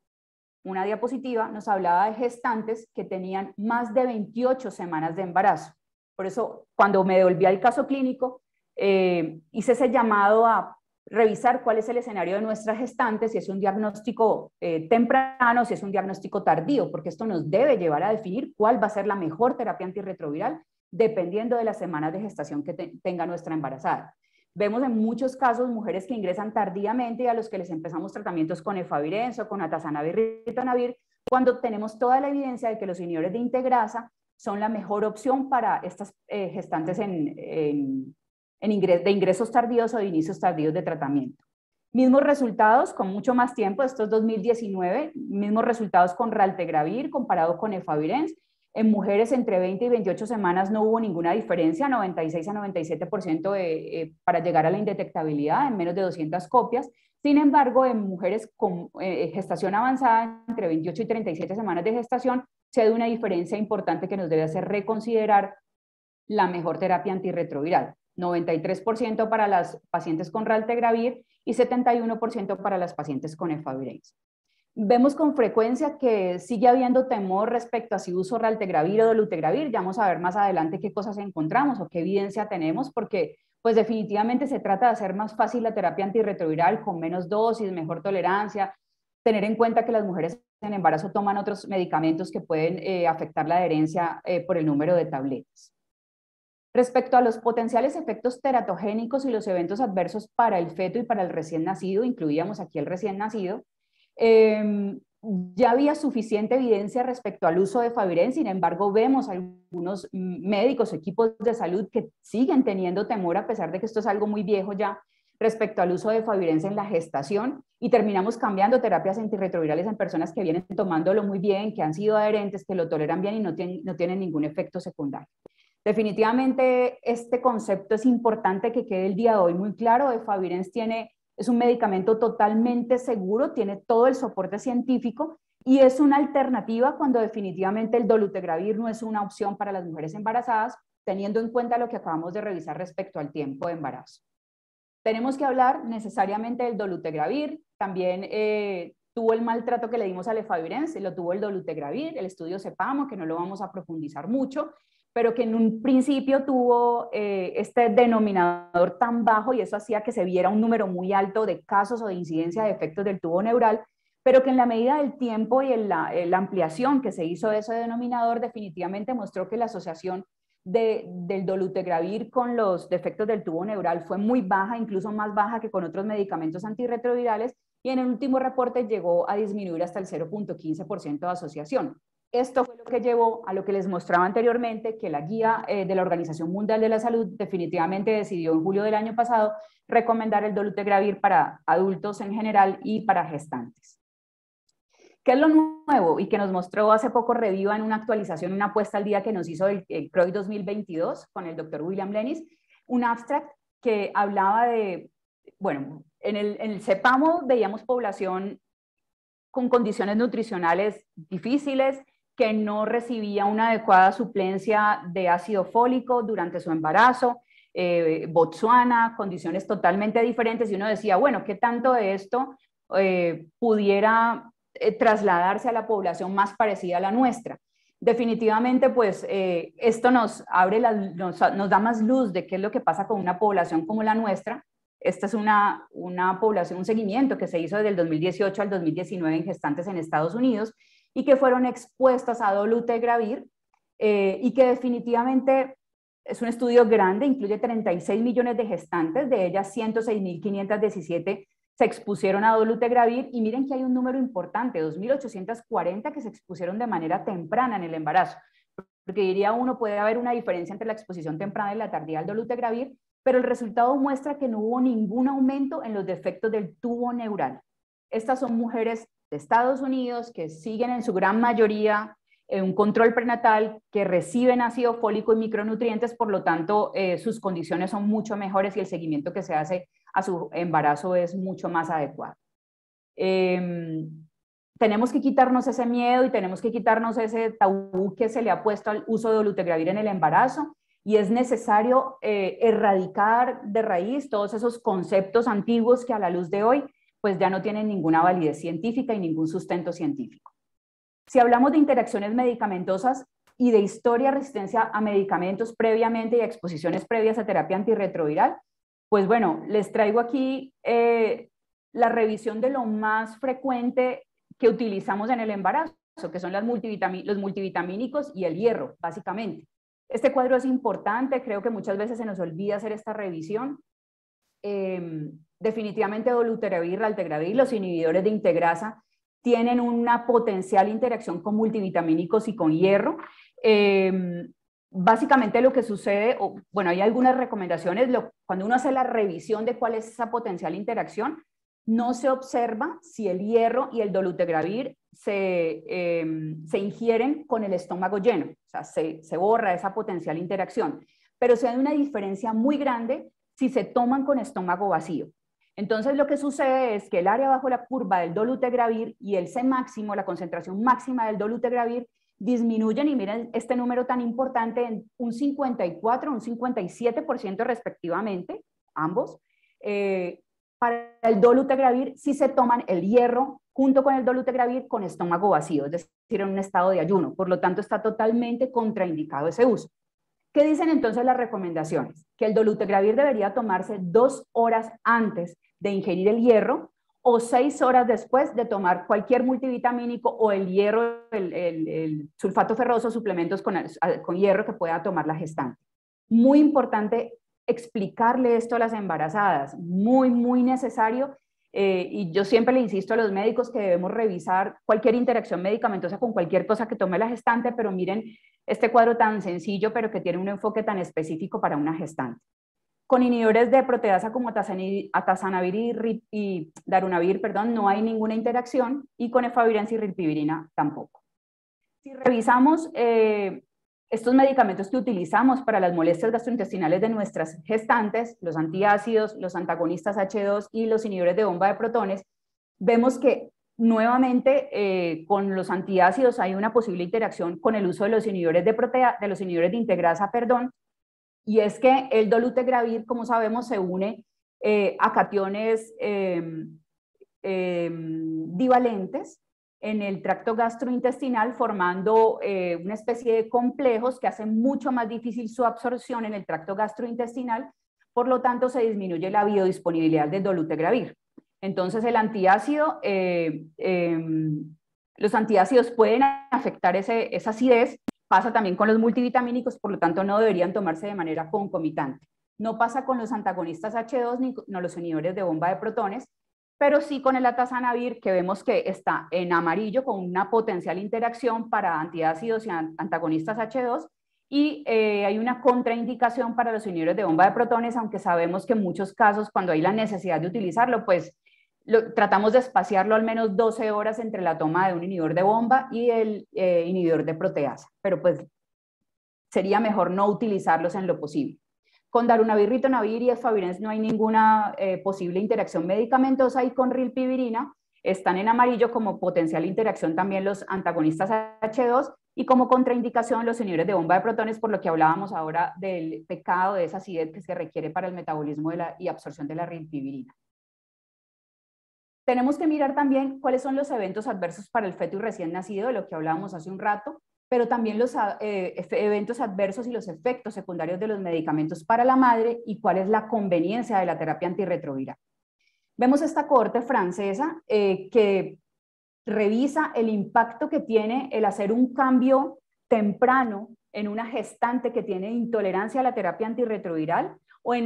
una diapositiva, nos hablaba de gestantes que tenían más de 28 semanas de embarazo. Por eso, cuando me devolví al caso clínico, hice ese llamado a revisar cuál es el escenario de nuestras gestantes, si es un diagnóstico temprano, si es un diagnóstico tardío, porque esto nos debe llevar a definir cuál va a ser la mejor terapia antirretroviral, dependiendo de las semanas de gestación que tenga nuestra embarazada. Vemos en muchos casos mujeres que ingresan tardíamente y a los que les empezamos tratamientos con efavirenz o con atazanavir, ritonavir, cuando tenemos toda la evidencia de que los inhibidores de integrasa son la mejor opción para estas gestantes de ingresos tardíos o de inicios tardíos de tratamiento. Mismos resultados con mucho más tiempo, esto es 2019, mismos resultados con raltegravir comparado con efavirenz. En mujeres entre 20 y 28 semanas no hubo ninguna diferencia, 96 a 97% para llegar a la indetectabilidad en menos de 200 copias. Sin embargo, en mujeres con gestación avanzada, entre 28 y 37 semanas de gestación, se da una diferencia importante que nos debe hacer reconsiderar la mejor terapia antirretroviral. 93% para las pacientes con raltegravir y 71% para las pacientes con efavirenz. Vemos con frecuencia que sigue habiendo temor respecto a si uso raltegravir o dolutegravir. Ya vamos a ver más adelante qué cosas encontramos o qué evidencia tenemos, porque pues definitivamente se trata de hacer más fácil la terapia antirretroviral con menos dosis, mejor tolerancia, tener en cuenta que las mujeres en embarazo toman otros medicamentos que pueden afectar la adherencia por el número de tabletas. Respecto a los potenciales efectos teratogénicos y los eventos adversos para el feto y para el recién nacido, incluíamos aquí el recién nacido, ya había suficiente evidencia respecto al uso de efavirenz. Sin embargo, vemos algunos médicos, equipos de salud que siguen teniendo temor, a pesar de que esto es algo muy viejo ya, respecto al uso de efavirenz en la gestación, y terminamos cambiando terapias antirretrovirales en personas que vienen tomándolo muy bien, que han sido adherentes, que lo toleran bien y no tienen ningún efecto secundario. Definitivamente este concepto es importante que quede el día de hoy muy claro. Efavirenz es un medicamento totalmente seguro, tiene todo el soporte científico y es una alternativa cuando definitivamente el dolutegravir no es una opción para las mujeres embarazadas, teniendo en cuenta lo que acabamos de revisar respecto al tiempo de embarazo. Tenemos que hablar necesariamente del dolutegravir. También tuvo el maltrato que le dimos al efavirenz, lo tuvo el dolutegravir, el estudio CEPAMO, que no lo vamos a profundizar mucho, pero que en un principio tuvo este denominador tan bajo y eso hacía que se viera un número muy alto de casos o de incidencia de efectos del tubo neural, pero que en la medida del tiempo y en la ampliación que se hizo de ese denominador definitivamente mostró que la asociación del dolutegravir con los defectos del tubo neural fue muy baja, incluso más baja que con otros medicamentos antirretrovirales, y en el último reporte llegó a disminuir hasta el 0.15% de asociación. Esto fue lo que llevó a lo que les mostraba anteriormente, que la guía de la Organización Mundial de la Salud definitivamente decidió en julio del año pasado recomendar el dolutegravir para adultos en general y para gestantes. ¿Qué es lo nuevo? Y que nos mostró hace poco Reviva en una actualización, una puesta al día que nos hizo el CROI 2022 con el doctor William Lennis, un abstract que hablaba de, bueno, en el CEPAMO veíamos población con condiciones nutricionales difíciles, que no recibía una adecuada suplencia de ácido fólico durante su embarazo, Botsuana, condiciones totalmente diferentes, y uno decía, bueno, ¿qué tanto de esto pudiera trasladarse a la población más parecida a la nuestra? Definitivamente, pues esto nos da más luz de qué es lo que pasa con una población como la nuestra. Esta es una población, un seguimiento que se hizo desde el 2018 al 2019 en gestantes en Estados Unidos y que fueron expuestas a dolutegravir y que definitivamente es un estudio grande, incluye 36 millones de gestantes, de ellas 106.517 se expusieron a dolutegravir y miren que hay un número importante, 2.840 que se expusieron de manera temprana en el embarazo, porque diría uno puede haber una diferencia entre la exposición temprana y la tardía al dolutegravir, pero el resultado muestra que no hubo ningún aumento en los defectos del tubo neural. Estas son mujeres de Estados Unidos que siguen en su gran mayoría un control prenatal, que reciben ácido fólico y micronutrientes, por lo tanto sus condiciones son mucho mejores y el seguimiento que se hace a su embarazo es mucho más adecuado. Tenemos que quitarnos ese miedo y tenemos que quitarnos ese tabú que se le ha puesto al uso de dolutegravir en el embarazo, y es necesario erradicar de raíz todos esos conceptos antiguos que a la luz de hoy pues ya no tienen ninguna validez científica y ningún sustento científico. Si hablamos de interacciones medicamentosas y de historia de resistencia a medicamentos previamente y a exposiciones previas a terapia antirretroviral, pues bueno, les traigo aquí la revisión de lo más frecuente que utilizamos en el embarazo, que son los multivitamínicos y el hierro, básicamente. Este cuadro es importante, creo que muchas veces se nos olvida hacer esta revisión. Definitivamente dolutegravir, raltegravir, los inhibidores de integrasa tienen una potencial interacción con multivitamínicos y con hierro. Básicamente lo que sucede, bueno, hay algunas recomendaciones, cuando uno hace la revisión de cuál es esa potencial interacción, no se observa si el hierro y el dolutegravir se ingieren con el estómago lleno, o sea, se borra esa potencial interacción, pero se da una diferencia muy grande si se toman con estómago vacío. Entonces lo que sucede es que el área bajo la curva del dolutegravir y el C máximo, la concentración máxima del dolutegravir, disminuyen, y miren este número tan importante, en un 54, un 57% respectivamente, ambos, para el dolutegravir si se toman el hierro junto con el dolutegravir con estómago vacío, es decir, en un estado de ayuno. Por lo tanto, está totalmente contraindicado ese uso. ¿Qué dicen entonces las recomendaciones? Que el dolutegravir debería tomarse 2 horas antes de ingerir el hierro o 6 horas después de tomar cualquier multivitamínico o el hierro, el sulfato ferroso, suplementos con hierro que pueda tomar la gestante. Muy importante explicarle esto a las embarazadas, muy, muy necesario. Y yo siempre le insisto a los médicos que debemos revisar cualquier interacción medicamentosa con cualquier cosa que tome la gestante, pero miren este cuadro tan sencillo, pero que tiene un enfoque tan específico para una gestante. Con inhibidores de proteasa como atazanavir y darunavir, perdón, no hay ninguna interacción, y con efavirenz y rilpivirina tampoco. Si revisamos estos medicamentos que utilizamos para las molestias gastrointestinales de nuestras gestantes, los antiácidos, los antagonistas H2 y los inhibidores de bomba de protones, vemos que nuevamente con los antiácidos hay una posible interacción con el uso de los inhibidores de los inhibidores de integrasa, perdón, y es que el dolutegravir, como sabemos, se une a cationes divalentes en el tracto gastrointestinal, formando una especie de complejos que hacen mucho más difícil su absorción en el tracto gastrointestinal. Por lo tanto, se disminuye la biodisponibilidad del dolutegravir. Entonces, el antiácido, los antiácidos pueden afectar esa acidez. Pasa también con los multivitamínicos, por lo tanto, no deberían tomarse de manera concomitante. No pasa con los antagonistas H2 ni con los inhibidores de bomba de protones, pero sí con el atazanavir, que vemos que está en amarillo con una potencial interacción para antiácidos y antagonistas H2, y hay una contraindicación para los inhibidores de bomba de protones, aunque sabemos que en muchos casos, cuando hay la necesidad de utilizarlo, pues tratamos de espaciarlo al menos 12 horas entre la toma de un inhibidor de bomba y el inhibidor de proteasa, pero pues sería mejor no utilizarlos en lo posible. Con darunavir, ritonavir y efavirenz no hay ninguna posible interacción medicamentosa, y con rilpivirina están en amarillo como potencial interacción también los antagonistas H2 y como contraindicación los inhibidores de bomba de protones, por lo que hablábamos ahora del pecado de esa acidez que se requiere para el metabolismo y absorción de la rilpivirina. Tenemos que mirar también cuáles son los eventos adversos para el feto y recién nacido, de lo que hablábamos hace un rato, pero también los eventos adversos y los efectos secundarios de los medicamentos para la madre y cuál es la conveniencia de la terapia antirretroviral. Vemos esta cohorte francesa que revisa el impacto que tiene el hacer un cambio temprano en una gestante que tiene intolerancia a la terapia antirretroviral o en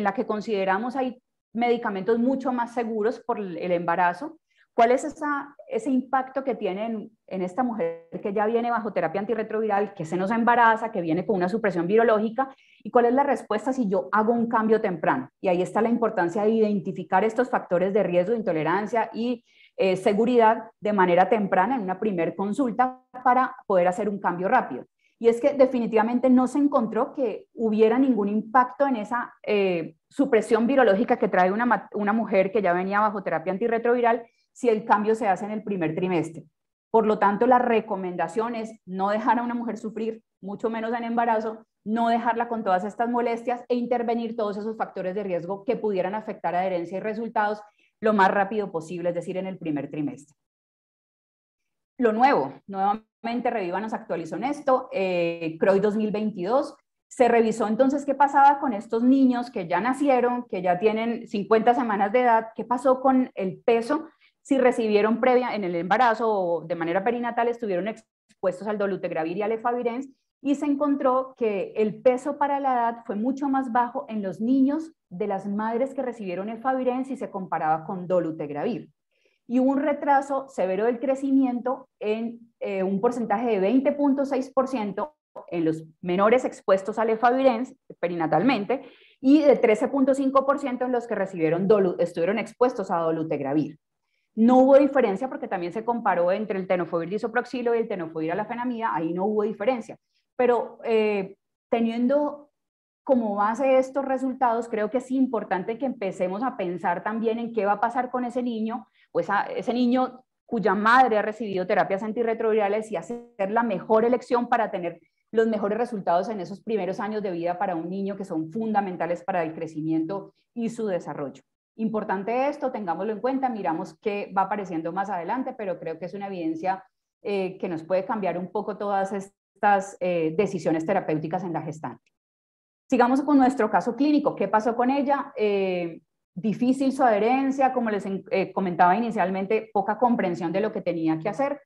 la que consideramos hay medicamentos mucho más seguros por el embarazo. ¿Cuál es ese impacto que tiene en esta mujer que ya viene bajo terapia antirretroviral, que se nos embaraza, que viene con una supresión virológica? ¿Y cuál es la respuesta si yo hago un cambio temprano? Y ahí está la importancia de identificar estos factores de riesgo, de intolerancia y seguridad de manera temprana en una primer consulta para poder hacer un cambio rápido. Y es que definitivamente no se encontró que hubiera ningún impacto en esa supresión virológica que trae una mujer que ya venía bajo terapia antirretroviral si el cambio se hace en el primer trimestre. Por lo tanto, la recomendación es no dejar a una mujer sufrir, mucho menos en embarazo, no dejarla con todas estas molestias e intervenir todos esos factores de riesgo que pudieran afectar adherencia y resultados lo más rápido posible, es decir, en el primer trimestre. Lo nuevo, nuevamente Reviva nos actualizó en esto, CROI 2022, se revisó entonces qué pasaba con estos niños que ya nacieron, que ya tienen 50 semanas de edad, qué pasó con el peso, si recibieron previa en el embarazo o de manera perinatal estuvieron expuestos al dolutegravir y al efavirenz, y se encontró que el peso para la edad fue mucho más bajo en los niños de las madres que recibieron efavirenz si se comparaba con dolutegravir. Y hubo un retraso severo del crecimiento en un porcentaje de 20.6% en los menores expuestos al efavirenz perinatalmente y de 13.5% en los que estuvieron expuestos a dolutegravir. No hubo diferencia porque también se comparó entre el tenofovir disoproxilo y el tenofovir alafenamida, ahí no hubo diferencia. Pero teniendo como base estos resultados, creo que es importante que empecemos a pensar también en qué va a pasar con ese niño, o ese niño cuya madre ha recibido terapias antirretrovirales y hacer la mejor elección para tener los mejores resultados en esos primeros años de vida para un niño que son fundamentales para el crecimiento y su desarrollo. Importante esto, tengámoslo en cuenta, miramos qué va apareciendo más adelante, pero creo que es una evidencia que nos puede cambiar un poco todas estas decisiones terapéuticas en la gestante. Sigamos con nuestro caso clínico. ¿Qué pasó con ella? Difícil su adherencia, como les comentaba inicialmente, poca comprensión de lo que tenía que hacer.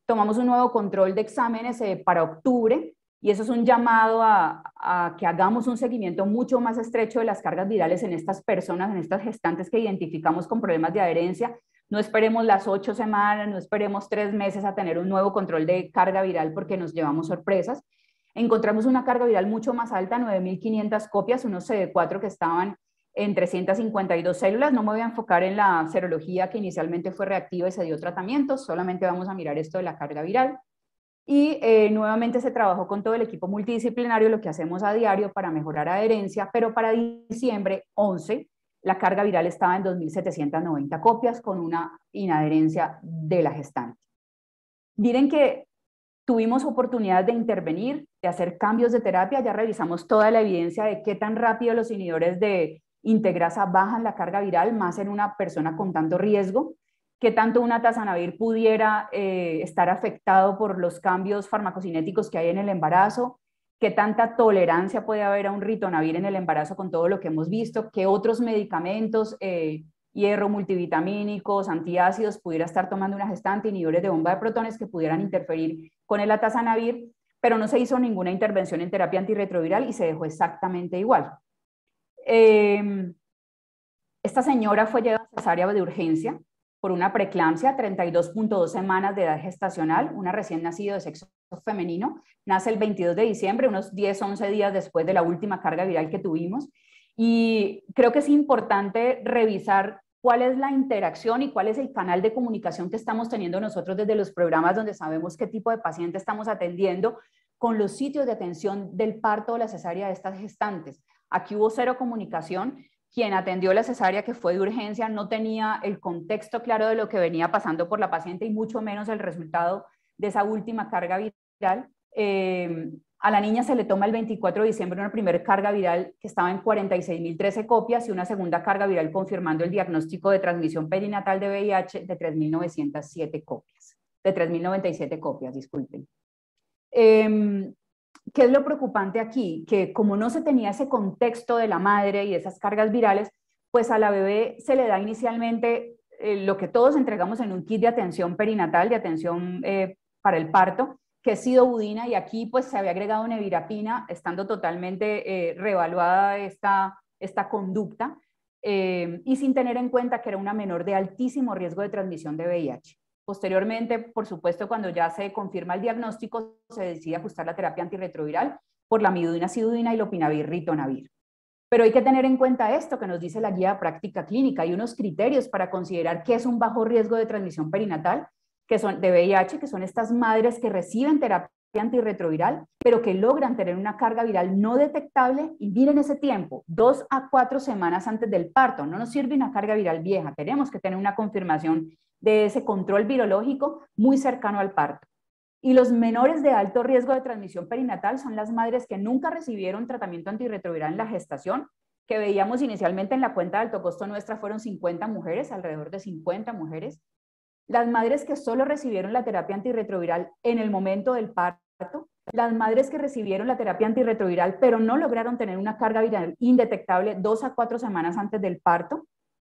Tomamos un nuevo control de exámenes para octubre y eso es un llamado a que hagamos un seguimiento mucho más estrecho de las cargas virales en estas personas, en estas gestantes que identificamos con problemas de adherencia. No esperemos las 8 semanas, no esperemos 3 meses a tener un nuevo control de carga viral porque nos llevamos sorpresas. Encontramos una carga viral mucho más alta, 9.500 copias, unos CD4 que estaban en 352 células. No me voy a enfocar en la serología que inicialmente fue reactiva y se dio tratamiento, solamente vamos a mirar esto de la carga viral. Y nuevamente se trabajó con todo el equipo multidisciplinario, lo que hacemos a diario para mejorar adherencia, pero para diciembre 11 la carga viral estaba en 2.790 copias con una inadherencia de la gestante. Miren que tuvimos oportunidad de intervenir, de hacer cambios de terapia, ya revisamos toda la evidencia de qué tan rápido los inhibidores de integrasa bajan la carga viral, más en una persona con tanto riesgo, qué tanto una tazanavir pudiera estar afectado por los cambios farmacocinéticos que hay en el embarazo, qué tanta tolerancia puede haber a un ritonavir en el embarazo con todo lo que hemos visto, qué otros medicamentos, hierro, multivitamínicos, antiácidos, pudiera estar tomando una gestante, inhibidores de bomba de protones que pudieran interferir con el atazanavir, pero no se hizo ninguna intervención en terapia antirretroviral y se dejó exactamente igual. Esta señora fue llevada a cesárea de urgencia por una preeclampsia, 32.2 semanas de edad gestacional, una recién nacido de sexo femenino, nace el 22 de diciembre, unos 10-11 días después de la última carga viral que tuvimos, y creo que es importante revisar cuál es la interacción y cuál es el canal de comunicación que estamos teniendo nosotros desde los programas donde sabemos qué tipo de paciente estamos atendiendo con los sitios de atención del parto o la cesárea de estas gestantes. Aquí hubo cero comunicación. Quien atendió la cesárea, que fue de urgencia, no tenía el contexto claro de lo que venía pasando por la paciente y mucho menos el resultado de esa última carga viral. A la niña se le toma el 24 de diciembre una primera carga viral que estaba en 46.013 copias y una segunda carga viral confirmando el diagnóstico de transmisión perinatal de VIH de 3.907 copias. De 3.097 copias, disculpen. ¿Qué es lo preocupante aquí? Que como no se tenía ese contexto de la madre y esas cargas virales, pues a la bebé se le da inicialmente lo que todos entregamos en un kit de atención perinatal, de atención para el parto, que es sidobudina, y aquí pues se había agregado nevirapina, estando totalmente reevaluada esta conducta, y sin tener en cuenta que era una menor de altísimo riesgo de transmisión de VIH. Posteriormente, por supuesto, cuando ya se confirma el diagnóstico, se decide ajustar la terapia antirretroviral por la midudina, sidudina y lopinavir, ritonavir. Pero hay que tener en cuenta esto que nos dice la guía de práctica clínica. Hay unos criterios para considerar qué es un bajo riesgo de transmisión perinatal, que son de VIH, que son estas madres que reciben terapia antirretroviral, pero que logran tener una carga viral no detectable, y miren ese tiempo, 2 a 4 semanas antes del parto. No nos sirve una carga viral vieja, tenemos que tener una confirmación de ese control virológico muy cercano al parto. Y los menores de alto riesgo de transmisión perinatal son las madres que nunca recibieron tratamiento antirretroviral en la gestación, que veíamos inicialmente en la cuenta de alto costo nuestra fueron 50 mujeres, alrededor de 50 mujeres. Las madres que solo recibieron la terapia antirretroviral en el momento del parto, las madres que recibieron la terapia antirretroviral pero no lograron tener una carga viral indetectable 2 a 4 semanas antes del parto,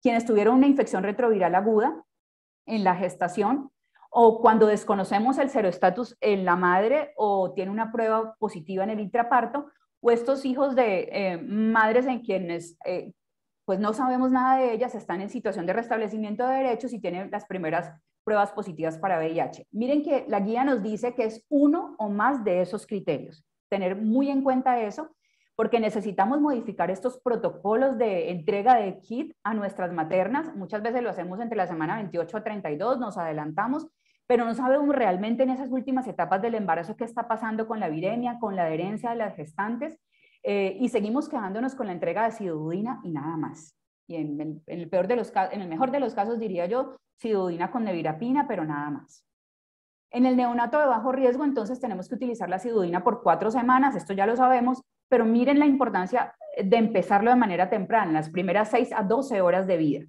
quienes tuvieron una infección retroviral aguda en la gestación, o cuando desconocemos el seroestatus en la madre o tiene una prueba positiva en el intraparto, o estos hijos de madres en quienes pues no sabemos nada de ellas, están en situación de restablecimiento de derechos y tienen las primeras pruebas positivas para VIH. Miren que la guía nos dice que es uno o más de esos criterios. Tener muy en cuenta eso, porque necesitamos modificar estos protocolos de entrega de kit a nuestras maternas. Muchas veces lo hacemos entre la semana 28 a 32, nos adelantamos, pero no sabemos realmente en esas últimas etapas del embarazo qué está pasando con la viremia, con la adherencia de las gestantes, y seguimos quedándonos con la entrega de Sidudina y nada más. Y en el mejor de los casos diría yo, Sidudina con nevirapina, pero nada más. En el neonato de bajo riesgo, entonces tenemos que utilizar la Sidudina por 4 semanas, esto ya lo sabemos, pero miren la importancia de empezarlo de manera temprana, las primeras 6 a 12 horas de vida.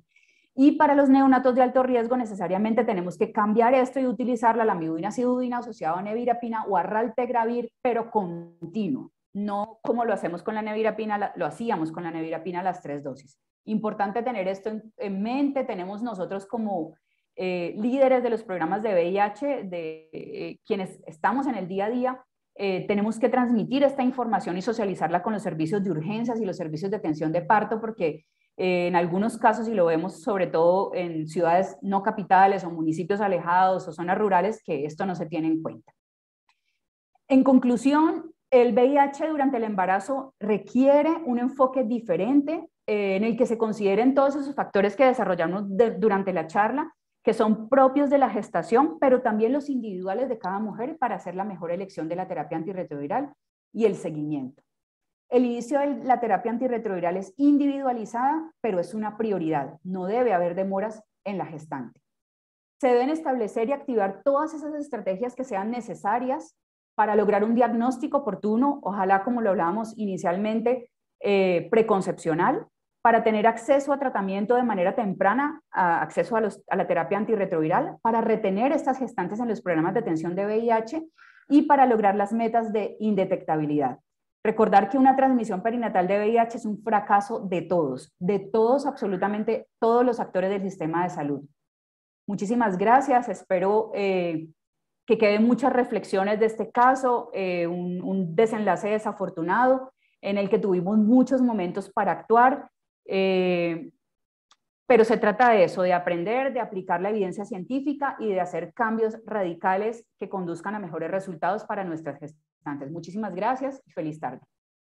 Y para los neonatos de alto riesgo necesariamente tenemos que cambiar esto y utilizar la lamivudina sidudina asociada a nevirapina o a raltegravir, pero continuo. No como lo hacemos con la nevirapina, lo hacíamos con la nevirapina las 3 dosis. Importante tener esto en mente. Tenemos nosotros como líderes de los programas de VIH, quienes estamos en el día a día, tenemos que transmitir esta información y socializarla con los servicios de urgencias y los servicios de atención de parto, porque en algunos casos, y lo vemos sobre todo en ciudades no capitales o municipios alejados o zonas rurales, que esto no se tiene en cuenta. En conclusión, el VIH durante el embarazo requiere un enfoque diferente en el que se consideren todos esos factores que desarrollamos durante la charla, que son propios de la gestación, pero también los individuales de cada mujer para hacer la mejor elección de la terapia antirretroviral y el seguimiento. El inicio de la terapia antirretroviral es individualizada, pero es una prioridad. No debe haber demoras en la gestante. Se deben establecer y activar todas esas estrategias que sean necesarias para lograr un diagnóstico oportuno, ojalá como lo hablábamos inicialmente, preconcepcional, para tener acceso a tratamiento de manera temprana, acceso a la terapia antirretroviral, para retener estas gestantes en los programas de atención de VIH y para lograr las metas de indetectabilidad. Recordar que una transmisión perinatal de VIH es un fracaso de todos, absolutamente todos los actores del sistema de salud. Muchísimas gracias, espero que queden muchas reflexiones de este caso, un desenlace desafortunado en el que tuvimos muchos momentos para actuar, pero se trata de eso, de aprender, de aplicar la evidencia científica y de hacer cambios radicales que conduzcan a mejores resultados para nuestras gestantes. Muchísimas gracias y feliz tarde.